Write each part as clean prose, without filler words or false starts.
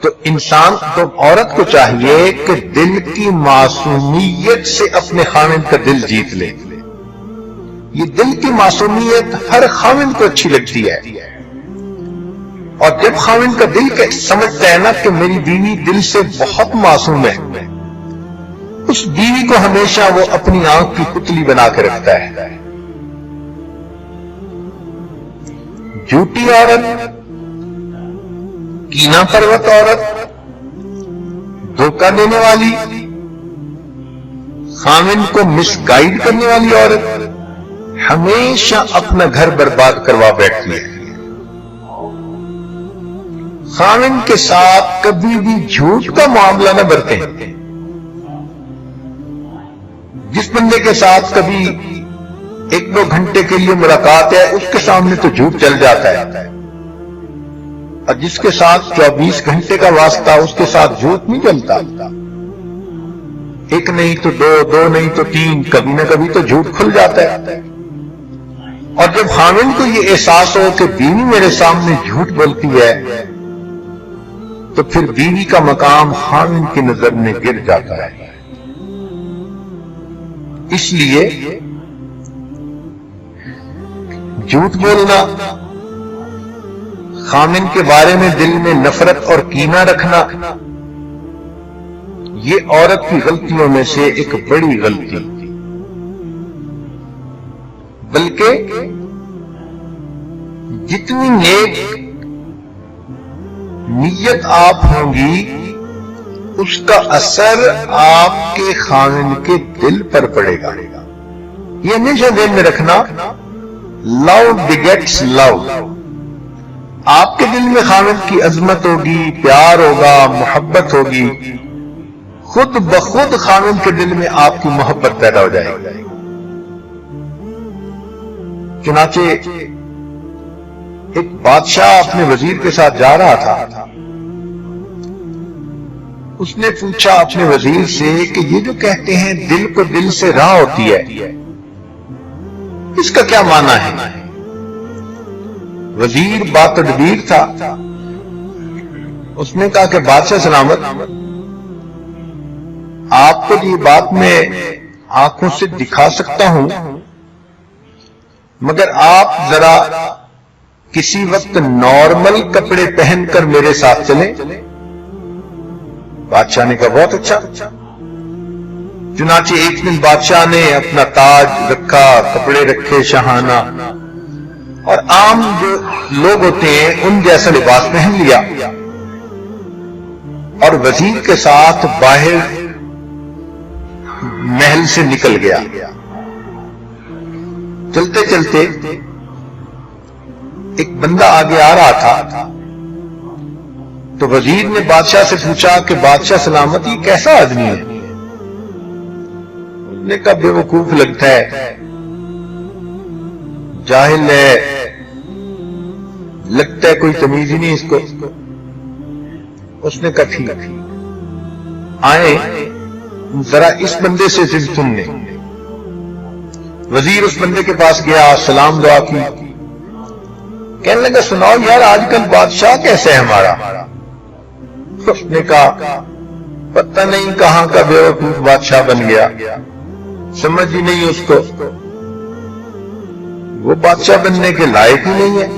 تو عورت کو چاہیے کہ دل کی معصومیت سے اپنے خاوند کا دل جیت لے. یہ دل کی معصومیت ہر خاوند کو اچھی لگتی ہے، اور جب خاوند کا دل سمجھتا ہے نا کہ میری بیوی دل سے بہت معصوم ہے، اس بیوی کو ہمیشہ وہ اپنی آنکھ کی پتلی بنا کے رکھتا ہے. جھوٹی عورت، کینہ پرست عورت، دھوکہ دینے والی، خاوند کو مس گائیڈ کرنے والی عورت ہمیشہ اپنا گھر برباد کروا بیٹھتی ہے. خاوند کے ساتھ کبھی بھی جھوٹ کا معاملہ نہ برتیں. جس بندے کے ساتھ کبھی 1-2 گھنٹے کے لیے ملاقات ہے، اس کے سامنے تو جھوٹ چل جاتا ہے، اور جس کے ساتھ 24 گھنٹے کا واسطہ، اس کے ساتھ جھوٹ نہیں چلتا. 1 نہیں تو 2، 2 نہیں تو 3، کبھی نہ کبھی تو جھوٹ کھل جاتا ہے. اور جب خاوند کو یہ احساس ہو کہ بیوی میرے سامنے جھوٹ بولتی ہے، تو پھر بیوی کا مقام خاوند کی نظر میں گر جاتا ہے. اس لیے جھوٹ بولنا، خاوند کے بارے میں دل میں نفرت اور کینہ رکھنا، یہ عورت کی غلطیوں میں سے ایک بڑی غلطی. بلکہ جتنی نیک نیت آپ ہوں گی، اس کا اثر آپ کے خاوند کے دل پر پڑے گا. یہ ہمیشہ ذہن میں رکھنا، لو بگیٹس لو. آپ کے دل میں خاوند کی عظمت ہوگی، پیار ہوگا، محبت ہوگی، خود بخود خاوند کے دل میں آپ کی محبت پیدا ہو جائے گی. چنانچہ ایک بادشاہ اپنے وزیر کے ساتھ جا رہا تھا. اس نے پوچھا اپنے وزیر سے کہ یہ جو کہتے ہیں دل کو دل سے راہ ہوتی ہے، اس کا کیا معنی ہے؟ وزیر با تدبیر تھا. اس نے کہا کہ بادشاہ سلامت، آپ کو یہ بات میں آنکھوں سے دکھا سکتا ہوں، مگر آپ ذرا کسی وقت نارمل کپڑے پہن کر میرے ساتھ چلیں. بادشاہ نے کہا بہت اچھا. چنانچہ ایک دن بادشاہ نے اپنا تاج رکھا، کپڑے رکھے شاہانہ، اور عام جو لوگ ہوتے ہیں ان جیسا لباس پہن لیا، اور وزیر کے ساتھ باہر محل سے نکل گیا. چلتے چلتے ایک بندہ آگے آ رہا تھا، تو وزیر نے بادشاہ سے پوچھا کہ بادشاہ سلامت، یہ کیسا آدمی ہے؟ اس نے کہا بے وقوف لگتا ہے، جاہل ہے، لگتا ہے کوئی تمیز ہی نہیں اس کو. اس نے کہا ٹھیک آئیں ذرا اس بندے سے ضد سن لیں. وزیر اس بندے کے پاس گیا، سلام دعا کی، کہنے لگا سناؤ یار آج کل بادشاہ کیسے ہے ہمارا؟ اس نے کہا پتہ نہیں کہاں کا بے وقوف بادشاہ بن گیا، سمجھ ہی نہیں اس کو، وہ بادشاہ بننے کے لائق ہی نہیں ہے.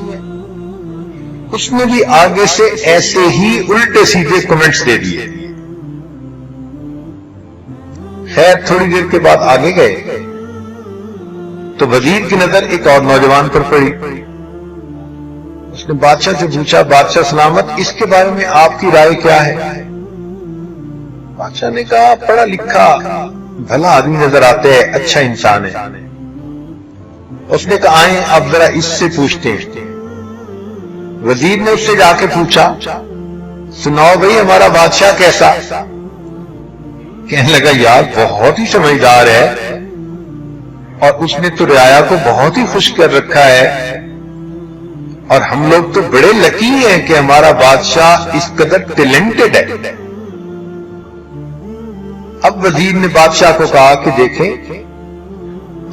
اس نے بھی آگے سے ایسے ہی الٹے سیدھے کمنٹس دے دیے. خیر تھوڑی دیر کے بعد آگے گئے تو وزیر کی نظر ایک اور نوجوان پر پڑی. اس نے بادشاہ سے پوچھا بادشاہ سلامت، اس کے بارے میں آپ کی رائے کیا ہے؟ بادشاہ نے کہا پڑھا لکھا بھلا آدمی نظر آتے ہے، اچھا انسان ہے. اس نے کہا آئیں اب ذرا اس سے پوچھتے ہیں. وزیر نے اس سے جا کے پوچھا سناؤ بھئی ہمارا بادشاہ کیسا؟ کہنے لگا یار بہت ہی سمجھدار ہے، اور اس نے تو رعایا کو بہت ہی خوش کر رکھا ہے، اور ہم لوگ تو بڑے لکی ہیں کہ ہمارا بادشاہ اس قدر ٹیلنٹڈ ہے. اب وزیر نے بادشاہ کو کہا کہ دیکھیں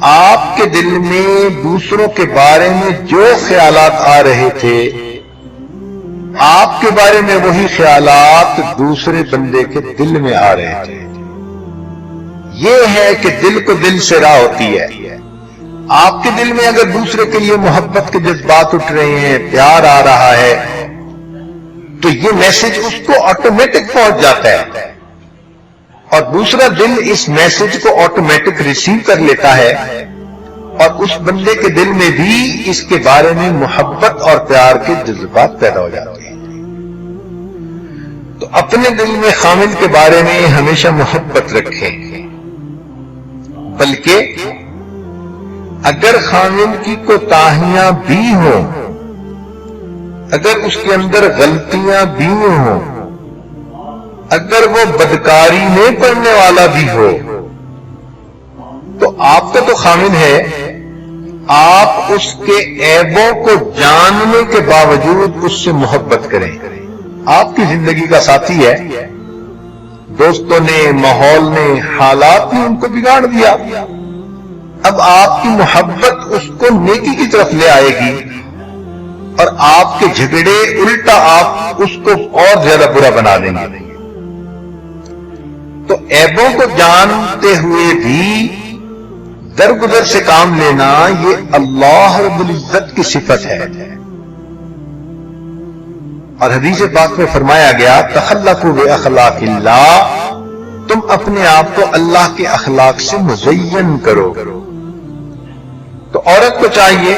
آپ کے دل میں دوسروں کے بارے میں جو خیالات آ رہے تھے آپ کے بارے میں وہی خیالات دوسرے بندے کے دل میں آ رہے تھے۔ یہ ہے کہ دل کو دل سے راہ ہوتی ہے۔ آپ کے دل میں اگر دوسرے کے لیے محبت کے جذبات اٹھ رہے ہیں، پیار آ رہا ہے، تو یہ میسج اس کو آٹومیٹک پہنچ جاتا ہے، اور دوسرا دل اس میسج کو آٹومیٹک ریسیو کر لیتا ہے، اور اس بندے کے دل میں بھی اس کے بارے میں محبت اور پیار کے جذبات پیدا ہو جاتے ہیں۔ تو اپنے دل میں خامن کے بارے میں ہمیشہ محبت رکھیں، بلکہ اگر خامن کی کوتاہیاں بھی ہوں، اگر اس کے اندر غلطیاں بھی ہوں، اگر وہ بدکاری میں پڑنے والا بھی ہو، تو آپ کا تو خامن ہے، آپ اس کے عیبوں کو جاننے کے باوجود اس سے محبت کریں۔ آپ کی زندگی کا ساتھی ہے، دوستوں نے، ماحول نے، حالات نے ان کو بگاڑ دیا، اب آپ کی محبت اس کو نیکی کی طرف لے آئے گی، اور آپ کے جھگڑے الٹا آپ اس کو اور زیادہ برا بنا دیں گے۔ تو عیبوں کو جانتے ہوئے بھی درگزر سے کام لینا، یہ اللہ رب العزت کی صفت ہے۔ اور حدیث پاک میں فرمایا گیا، تخلقوا باخلاق اللہ، تم اپنے آپ کو اللہ کے اخلاق سے مزین کرو۔ تو عورت کو چاہیے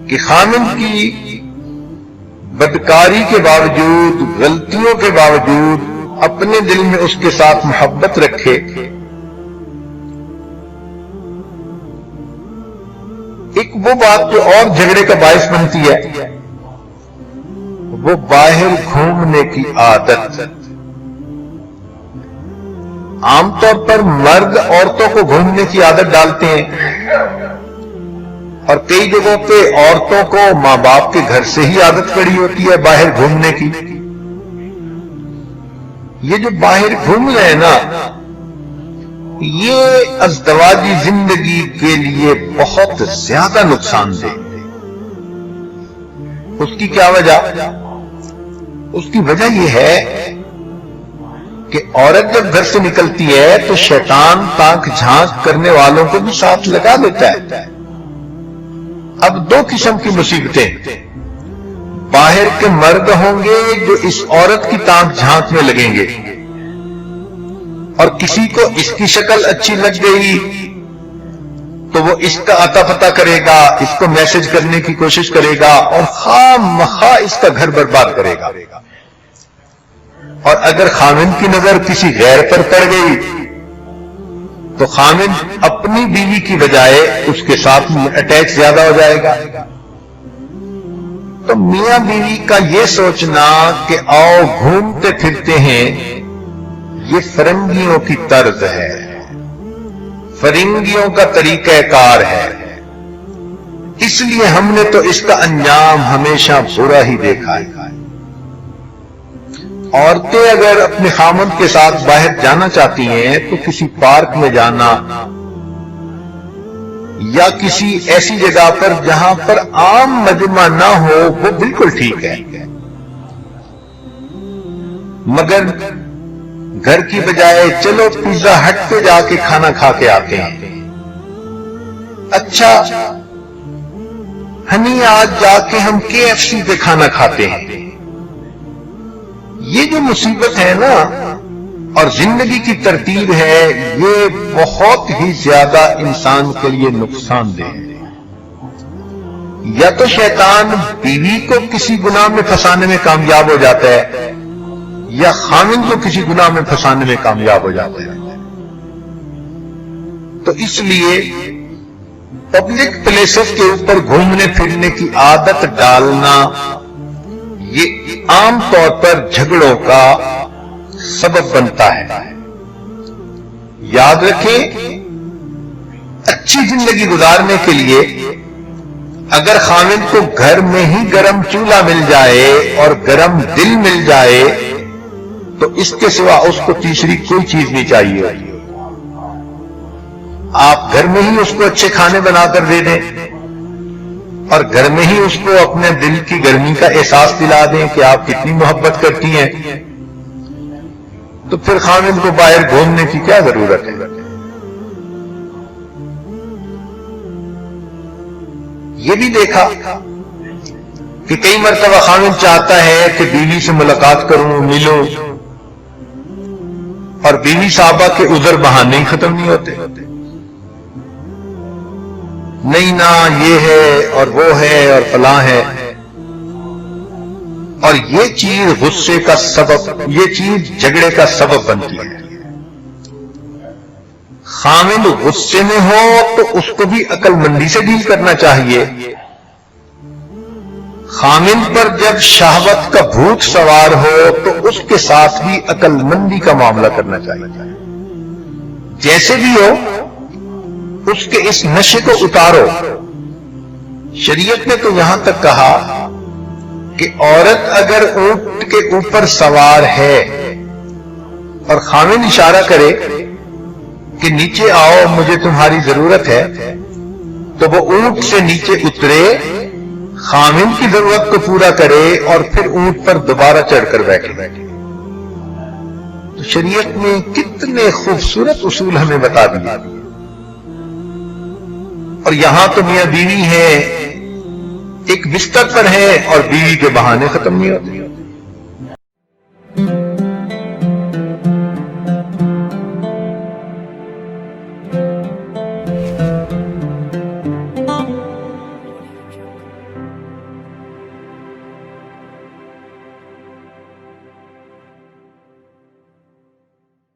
کہ خامن کی بدکاری کے باوجود، غلطیوں کے باوجود اپنے دل میں اس کے ساتھ محبت رکھے۔ ایک وہ بات جو اور جھگڑے کا باعث بنتی ہے، وہ باہر گھومنے کی عادت۔ عام طور پر مرد عورتوں کو گھومنے کی عادت ڈالتے ہیں، اور کئی جگہوں پہ عورتوں کو ماں باپ کے گھر سے ہی عادت پڑی ہوتی ہے باہر گھومنے کی۔ یہ جو باہر گھوم رہے ہیں نا، یہ ازدواجی زندگی کے لیے بہت زیادہ نقصان دہ۔ اس کی کیا وجہ؟ اس کی وجہ یہ ہے کہ عورت جب گھر سے نکلتی ہے تو شیطان تانک جھانک کرنے والوں کو بھی ساتھ لگا دیتا ہے۔ اب دو قسم کی مصیبتیں، باہر کے مرد ہوں گے جو اس عورت کی تانک جھانک میں لگیں گے، اور کسی کو اس کی شکل اچھی لگ گئی تو وہ اس کا عطا پتہ کرے گا، اس کو میسج کرنے کی کوشش کرے گا، اور خام مخواہ اس کا گھر برباد کرے گا۔ اور اگر خامن کی نظر کسی غیر پر پڑ گئی تو خامن اپنی بیوی کی بجائے اس کے ساتھ اٹیچ زیادہ ہو جائے گا۔ تو میاں بیوی کا یہ سوچنا کہ آؤ گھومتے پھرتے ہیں، یہ فرنگیوں کی طرز ہے، فرنگیوں کا طریقہ کار ہے، اس لیے ہم نے تو اس کا انجام ہمیشہ برا ہی دیکھا ہے۔ عورتیں اگر اپنے خامند کے ساتھ باہر جانا چاہتی ہیں تو کسی پارک میں جانا، یا کسی ایسی جگہ پر جہاں پر عام مجمع نہ ہو، وہ بالکل ٹھیک ہے، مگر گھر کی بجائے چلو پیزا ہٹ پہ جا کے کھانا کھا کے آتے ہیں، اچھا ہنی آج جا کے ہم KFC پہ کھانا کھاتے ہیں۔ یہ جو مصیبت ہے نا، اور زندگی کی ترتیب ہے، یہ بہت ہی زیادہ انسان کے لیے نقصان دہ ہے۔ یا تو شیطان بیوی کو کسی گناہ میں پھنسانے میں کامیاب ہو جاتا ہے، یا خامن کو کسی گناہ میں پھنسانے میں کامیاب ہو جاتا ہے۔ تو اس لیے پبلک پلیسز کے اوپر گھومنے پھرنے کی عادت ڈالنا، یہ عام طور پر جھگڑوں کا سبب بنتا ہے۔ یاد رکھیں، اچھی زندگی گزارنے کے لیے اگر خامن کو گھر میں ہی گرم چولہا مل جائے اور گرم دل مل جائے تو اس کے سوا اس کو تیسری کوئی چیز نہیں چاہیے۔ آپ گھر میں ہی اس کو اچھے کھانے بنا کر دے دیں، اور گھر میں ہی اس کو اپنے دل کی گرمی کا احساس دلا دیں کہ آپ کتنی محبت کرتی ہیں، تو پھر خامد کو باہر گھومنے کی کیا ضرورت ہے؟ یہ بھی دیکھا کہ کئی مرتبہ خامد چاہتا ہے کہ بیوی سے ملاقات کروں، ملوں، اور بیوی صاحبہ کے عذر بہانے ہی ختم نہیں ہوتے، نہیں نا یہ ہے اور وہ ہے اور فلاں ہے، اور یہ چیز غصے کا سبب، یہ چیز جھگڑے کا سبب بنتی ہے۔ خامد غصے میں ہو تو اس کو بھی عقل مندی سے ڈیل کرنا چاہیے، خامد پر جب شہوت کا بھوت سوار ہو تو اس کے ساتھ بھی عقل مندی کا معاملہ کرنا چاہیے۔ جیسے بھی ہو اس کے اس نشے کو اتارو۔ شریعت نے تو یہاں تک کہا کہ عورت اگر اونٹ کے اوپر سوار ہے اور خامد اشارہ کرے کہ نیچے آؤ مجھے تمہاری ضرورت ہے، تو وہ اونٹ سے نیچے اترے، خامد کی ضرورت کو پورا کرے اور پھر اونٹ پر دوبارہ چڑھ کر بیٹھے۔ تو شریعت میں کتنے خوبصورت اصول ہمیں بتا دیے، اور یہاں تو میاں بیوی ہیں، ایک بستر پر ہیں اور بیوی کے بہانے ختم نہیں ہوتے۔